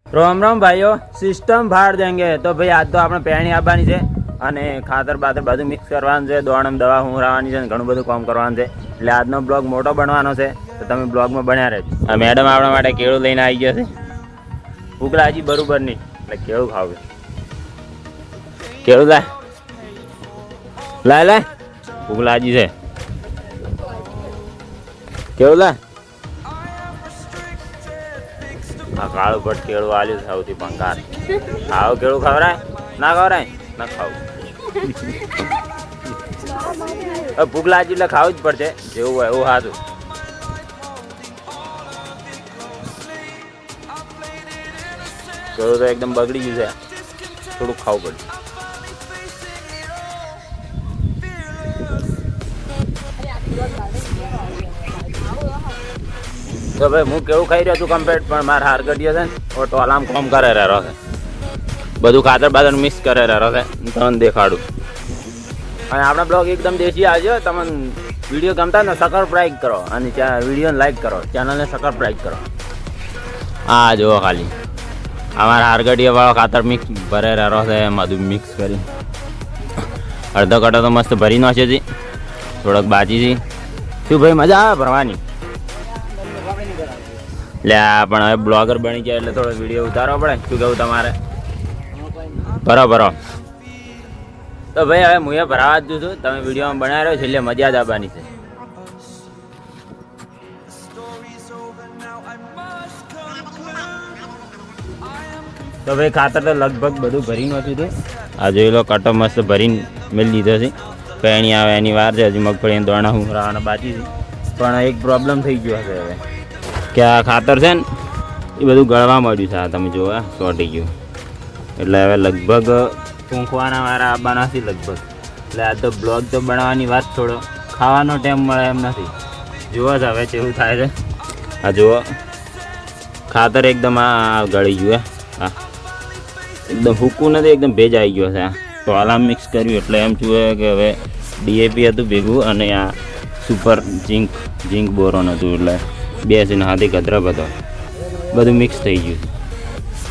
राम राम भाईओ सिस्टम फाड़ देंगे तो भाई आज तो આપણે પેણી આપવાની છે અને ખાતર બાતર બધું મિક્સ કરવાનું છે દોણમ દવા હુંરાવાની છે ઘણું બધું કામ કરવાનું છે એટલે આજનો બ્લોગ મોટો બનવાનો છે તો તમે બ્લોગમાં બન્યા રહેજો આ મેડમ આપણા માટે કેળું લઈને આવી ગયા છે ભૂખલા હજી બરોબર નહીં એટલે કેળું ખાવું કેળું લાય ભૂખલા હજી છે કેળું લાય આ કાળું ભટ્ટ કેળું આલ્યું સૌથી ભંગાર ખાવ કેળું ખવરાય ના ખાવું ભૂખ લાગી એટલે ખાવું જ પડશે જેવું હોય એવું સાચું કેળું તો એકદમ બગડી ગયું છે થોડુંક ખાવું પડશે તો ભાઈ હું કેવું ખાઈ રહ્યો છું કમ્પ્લીટ પણ મારા હારગડીઓ છે ને ટોલામ કોમ કરે રહ્યો છે બધું ખાતર બાતર મિક્સ કરે રહ્યો છે તમને દેખાડું અને આપણા બ્લોગ એકદમ દેશી આવ્યો તમને વિડીયો ગમતા ને સબસ્ક્રાઇબ કરો અને વિડીયોને લાઈક કરો ચેનલને સબસ્ક્રાઇબ કરો હા જુઓ ખાલી અમારા હારગડીઓ વાળો ખાતર મિક્સ ભરે રહ્યો છે બધું મિક્સ કરી અડધો કટો તો મસ્ત ભરી નાખે છે થોડોક બાજી છે શું ભાઈ મજા આવે ભરવાની એટલે પણ હવે બ્લોગર બની ગયા એટલે થોડો વિડીયો ઉતારવો પડે શું કહું તમારે બરાબર તો ભાઈ હવે હું એ ભરાવા જ છું તમે વિડીયોમાં બનાવી રહ્યો છો એટલે મજા જ આવવાની છે તો ભાઈ ખાતર તો લગભગ બધું ભરી નાખ્યું હતું આ જોઈ લો કટો મસ્ત ભરીને મેળ લીધો છે પેણી આવે એની વાર છે હજી મગફળી દોણા હુંરાવાના બાકી છે પણ એક પ્રોબ્લેમ થઈ ગયો હશે હવે કે આ ખાતર છે ને એ બધું ગળવા માંડ્યું છે આ તમે જુઓ ચોંટી ગયું એટલે હવે લગભગ ઊંઘવાના વાળા આવવાના નથી લગભગ એટલે આ તો બ્લોગ તો બનાવવાની વાત થોડો ખાવાનો ટાઈમ મળે એમ નથી જુઓ છે હવે કેવું થાય છે આ જુઓ ખાતર એકદમ આ ગળી ગયું હા એકદમ હૂકું નથી એકદમ ભેજ આવી ગયો છે આ તો આલામ મિક્સ કર્યું એટલે એમ જુએ કે હવે ડીએપી હતું ભેગું અને આ સુપર ઝીંક બોરોન હતું એટલે બેસીને હાથી કચરપ હતો બધું મિક્સ થઈ ગયું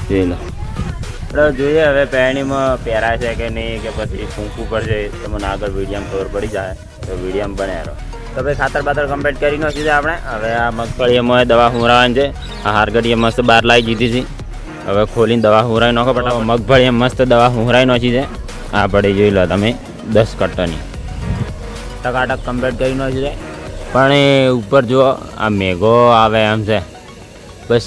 જોઈ લો એટલે જોઈએ હવે પેણીમાં પહેરાય છે કે નહીં કે પછી ફૂંકવું પડશે તમને આગળ વિડીયામાં ખબર પડી જાય તો વિડીયામાં બને રહો તો ભાઈ ખાતર બાતર કમ્પ્લીટ કરી નાખ્યું છે આપણે હવે આ મગફળીમાં દવા હુંરાવાની છે આ હારગડીએ મસ્ત બહાર લાવી દીધી છે હવે ખોલીને દવા હુંરાઈ નાખો પણ મગફળીએ મસ્ત દવા હુંરાઈ નાખી છે આ પડી જોઈ લો તમે 10 કટ્ટાની ટકાટક કમ્પ્લીટ કરી નાખ્યું છે પણ એ ઉપર જો આ મેઘો આવે એમ છે બસ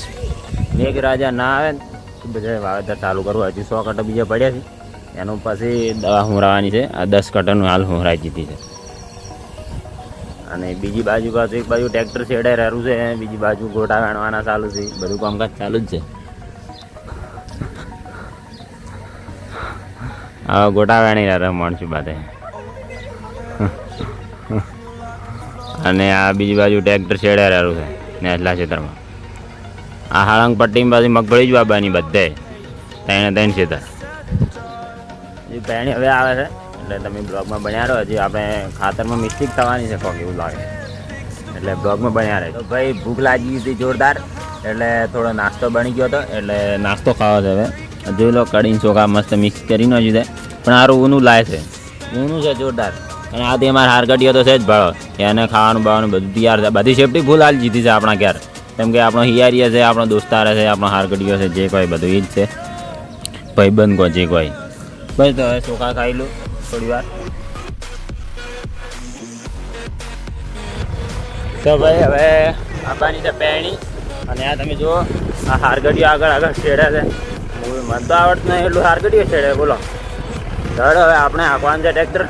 મેઘરાજા ના આવે ને બધા વાવેતર ચાલુ કરવું હજી 100 કટ્ટા બીજા પડ્યા છે એનું પછી દવા હુંરાવાની છે આ 10 કટ્ટાનું હાલ હુંરાઈ દીધી છે અને બીજી બાજુ પાછું એક બાજુ ટ્રેક્ટર છેડાઈ રહ્યું છે બીજી બાજુ ગોટા વેણવાના ચાલુ છે બધું કામકાજ ચાલુ જ છે હા ગોટા વેણી રહ્યા માણસું બાદ અને આ બીજી બાજુ ટ્રેક્ટર છેડાઈ રહ્યું છે ને એટલા ક્ષેત્રમાં આ હાળંગ પટ્ટીમાં પાછી મગફળી જ વાવવાની બધે ત્રણ ક્ષેત્ર એ પેણી હવે આવે છે એટલે તમે બ્લોગમાં બન્યા રહો હજી આપણે ખાતરમાં મિસ્ટેક થવાની છે કોક એવું લાગે એટલે બ્લોગમાં બન્યા રહે તો ભાઈ ભૂખ લાગી હતી જોરદાર એટલે થોડો નાસ્તો બની ગયો હતો એટલે નાસ્તો ખાવો છે હવે જોઈ લો કઢીને ચોખા મસ્ત મિક્સ કરી નાખ્યું છે પણ સારું ઊનું લાય છે ઊનું છે જોરદાર અને આથી અમારે હારગડીઓ તો છે જ ભાડો એને ખાવાનું બાવાનું બધું તૈયાર છે બધી સેફટી ફૂલ હાલ જીધી છે આપણા ઘેર કેમ કે આપણો હિયારીએ છે આપણો દોસ્તાર છે આપણો હારગડીઓ છે જે કોઈ બધું એ જ છે ભાઈબંધ કોઈ જે કોઈ બસ તો હવે ચોખા ખાઈ લો થોડી વાર તો ભાઈ હવે આપવાની છે પેણી અને આ તમે જુઓ આ હારગડીઓ આગળ છેડે છે મને તો આવડતું નહીં એટલું હારગડીઓ છેડે બોલો ચડ હવે આપણે હાંકવાનું છે ટ્રેક્ટર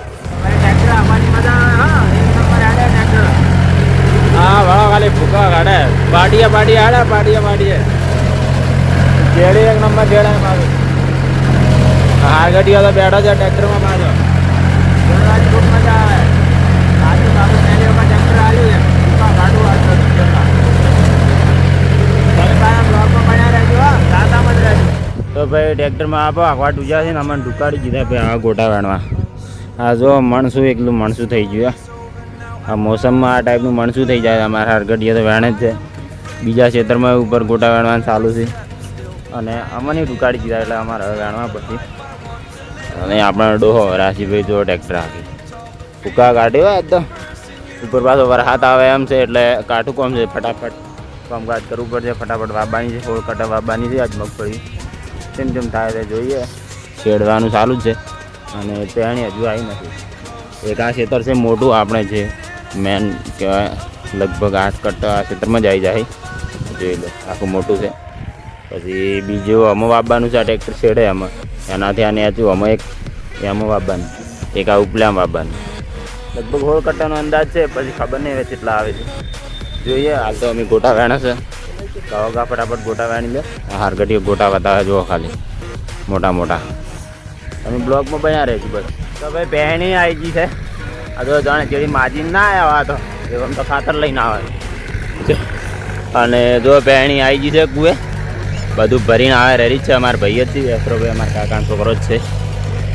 હા વાળો ખાલી ભૂકા કાઢે પાટીએ હાડે પાટીએ જેડી એક નંબર જેડે મારું હારગડીઓ તો બેઠો છે ટ્રેક્ટરમાં પાછો ખૂબ મજા આવે આજુબાજુ ટ્રેક્ટર આવ્યું છે તો ભાઈ ટ્રેક્ટરમાં આપો આખવા ડૂજા છે ને અમને ઢુકાડી દીધા ભાઈ આ ગોટા વેણવા આ જો મણસું એકલું મણસું થઈ ગયું આ મોસમમાં આ ટાઈપનું મણસું થઈ જાય અમારા હારગડીએ તો વેણે જ છે બીજા ક્ષેત્રમાં ઉપર ગોટા વેણવાનું ચાલુ છે અને અમને ઢુકાડી દીધા એટલે અમારે હવે વેણવા પછી. અને આપણા ડોહો રાશિભાઈ જો ટ્રેક્ટર હાકી ભૂકા કાઢ્યો એકદમ ઉપર પાછો વરસાદ આવે એમ છે એટલે કાઠું કોમ છે. ફટાફટ કામકાજ કરવું પડશે. ફટાફટ વાવવાની છે. થોડું કટા વાવવાની છે. આજ મગફળી જેમ થાય તે જોઈએ. શેડવાનું ચાલુ જ છે અને પેણી હજુ આવી નથી. એક આ ખેતર છે મોટું આપણે છે મેન કહેવાય લગભગ 8 કટ્ટા આ ખેતરમાં જ આવી જાય. જોઈ લો આખું મોટું છે. પછી બીજું આમાં વાવવાનું છે. આ ટ્રેક્ટર શેડે આમાં એનાથી આને હતું આમાં એક એમાં વાવવાનું એક આ ઉપલામાં વાવવાનું લગભગ 16 કટ્ટાનો અંદાજ છે. પછી ખબર નહીં હવે કેટલા આવે છે જોઈએ. હાલ તો અમે ગોટા વેણા છે. કહો ફટાફટ ગોટા વેણી લે. હારગટીઓ ગોટા બતાવે જુઓ ખાલી મોટા મોટા. અમે બ્લોગમાં બન્યા રહીશું બસ. તો ભાઈ બહેની આવી ગઈ છે. આ તો જાણે જેવી માજીને ના આવ્યા તો એમ તો ખાતર લઈને આવે. અને જો બહેણી આવી ગઈ છે કુએ બધું ભરીને આવે રેડી જ છે. અમારા ભાઈ જ છે એસરોભાઈ અમારા કાકાનો છોકરો જ છે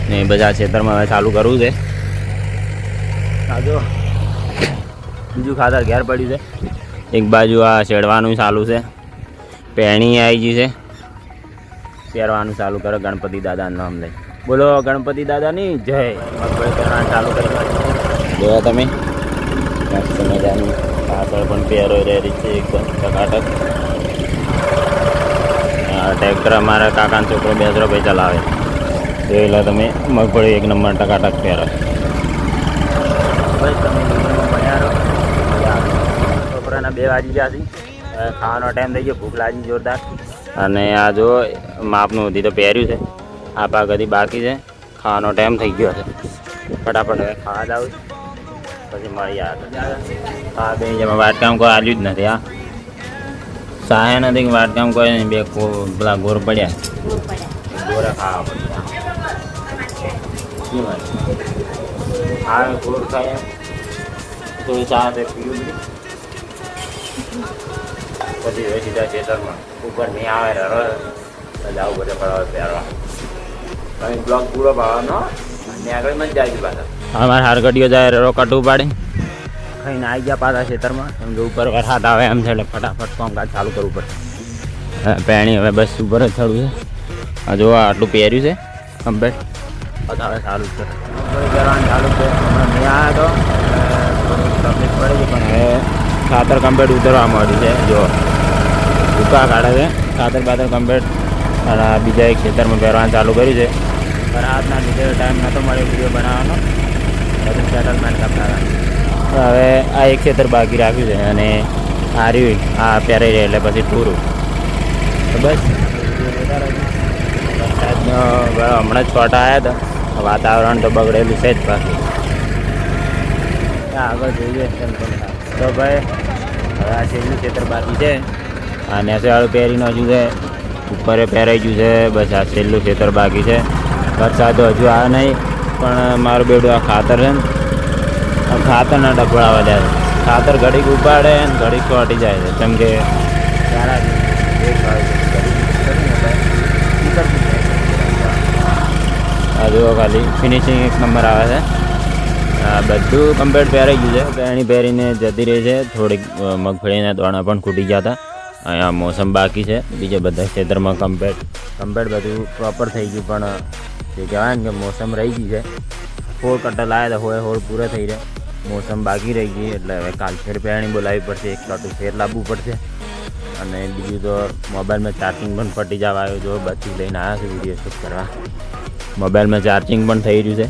ને બધા ખેતરમાં હવે ચાલુ કરવું છે. આ જો બીજું ખાતર ઘેર પડ્યું છે. એક બાજુ આ શેડવાનું ચાલુ છે. પહેણી આવી ગઈ છે. પહેરવાનું ચાલુ કરો ગણપતિ દાદાનું નામ લઈ. બોલો ગણપતિ દાદાની જય. મગફળી પહેરવાનું ચાલુ કરી જોયા તમે મસ્ત મજાનું પાછળ પણ પહેરો રેડી છે એકદમ ટકાટક. ટ્રેક્ટર અમારા કાકાનો છોકરો બેસરો ભાઈ ચલાવે જોઈ લો તમે. મગફળી એક નંબર ટકાટક પહેરો. બસ તમે બન્યા રહો. છોકરાના 2 વાગી ગયા છે. ખાવાનો ટાઈમ થઈ ગયો. ભૂખ લાગી જોરદાર. અને આ જો માપનું સુધી તો પહેર્યું છે. આ પાક હજી બાકી છે. ખાવાનો ટાઈમ થઈ ગયો છે. ફટાફટ હવે ખાવા જાવ પછી મળી આવે. હા બે જેમાં વાટકામ કોઈ આવ્યું જ નથી. હા સહાય નથી કે વાટકામ કોઈ નહીં. બે પેલા ગોર પડ્યા ગોરા ખાવા પડ્યા. હા ગોર ખાય થોડી ચા પીવું પછી સીધા ખેતરમાં ઉપર નહીં આવે જવું બધે ફળવા પહેરવા. બ્લોક પૂરો પાવાનો અને આગળ મત જાય પાછા. અમારે હારગટીઓ જાય રરો કટું પાડે ખાઈને આવી ગયા પાછા ખેતરમાં. એમ કે ઉપર વરસાદ આવે એમ છે એટલે ફટાફટ કામકાજ ચાલુ કરવું પડે. પેણી હવે બસ ઉપર જ ચડવું છે. આ જો આટલું પહેર્યું છે કમ્પ્લેટ. હવે સારું જ છે પહેરવાનું ચાલુ છે. હમણાં મેં આવ્યા તો થોડુંક તકલીફ પડે છે પણ હવે ખાતર કમ્પ્લેટ ઉતરવા માંડ્યું છે. જો ભૂકા કાઢે છે ખાતર બાતર કમ્પ્લેટ. અને બીજા એક ખેતરમાં પહેરવાનું ચાલુ કર્યું છે. પણ આજના લીધે ટાઈમ નહોતો મળ્યો વિડીયો બનાવવાનો. બધું સેટલમેન્ટ કરતા હતા. હવે આ એક ખેતર બાકી રાખ્યું છે અને આ રહ્યું આ પહેરાઈ રહે એટલે પછી પૂરું. તો બસ વરસાદનો હમણાં જ છોટા આવ્યા હતા. વાતાવરણ તો બગડેલું છે જ બાકી. આગળ જોઈએ તો ભાઈ હવે આ છેલ્લું ખેતર બાકી છે. આ નેસેવાળું પહેરીને હજુ છે. ઉપરે પહેરાઈ ગયું છે. બસ આ છેલ્લું ખેતર બાકી છે. વરસાદ તો હજુ આવે નહીં પણ મારું બેડું આ ખાતર છે ને આ ખાતરના ડબડા વધ્યા છે. ખાતર ઘડીક ઉપાડે ને ઘડીક ચોંટી જાય છે. કેમ કે સારા આ જુઓ ખાલી ફિનિશિંગ એક નંબર આવે છે. બધું કમ્પ્લીટ પહેરાઈ ગયું છે. પહેણી પહેરીને જતી રહી છે. થોડીક મગફળીના દાણા પણ ખૂટી ગયા હતા. અહીંયા મોસમ બાકી છે. બીજા બધા ખેતરમાં કમ્પ્લીટ બધું પ્રોપર થઈ ગયું પણ જે કહેવાય ને કે મોસમ રહી ગઈ છે. 16 કટ્ટા લાવ્યા હતા. હોળ પૂરા થઈ રહ્યા. મોસમ બાકી રહી ગઈ એટલે હવે કાલ ફેર પહેણી બોલાવવી પડશે. એક કટું ફેર લાવવું પડશે. અને બીજું તો મોબાઈલમાં ચાર્જિંગ પણ પટી જવા આવ્યો. જો બધી લઈને આવ્યા છે વિડીયો શૂટ કરવા. મોબાઈલમાં ચાર્જિંગ પણ થઈ રહ્યું છે.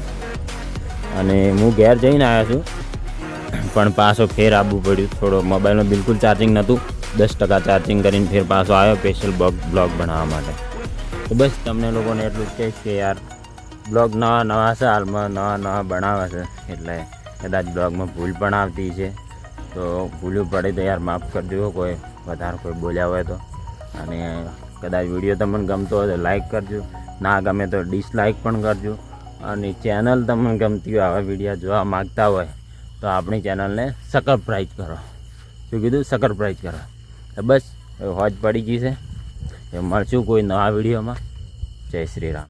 અને હું ઘેર જઈને આવ્યો છું પણ પાછો ફેર આવવું પડ્યું. થોડો મોબાઈલમાં બિલકુલ ચાર્જિંગ નહોતું. 10% ચાર્જિંગ કરીને ફેર પાછો આવ્યો સ્પેશિયલ બ્લોગ બનાવવા માટે. તો બસ તમને લોકોને એટલું જ કહીશ કે યાર બ્લોગ નવા છે હાલમાં નવા બનાવે છે એટલે કદાચ બ્લોગમાં ભૂલ પણ આવતી છે તો ભૂલ્યું પડે તો યાર માફ કરજો. કોઈ વધારે કોઈ બોલ્યા હોય તો. અને કદાચ વિડીયો તમને ગમતો હોય તો લાઈક કરજો. ના ગમે તો ડિસલાઈક પણ કરજો. અને ચેનલ તમને ગમતી હોય આવા વિડીયો જોવા માગતા હોય તો આપણી ચેનલને સબસ્ક્રાઈબ કરો. શું કીધું? સબસ્ક્રાઈબ કરો. તો બસ હોજ પડી ગઈ છે. મળશું કોઈ નવા વિડીયોમાં. જય શ્રી રામ.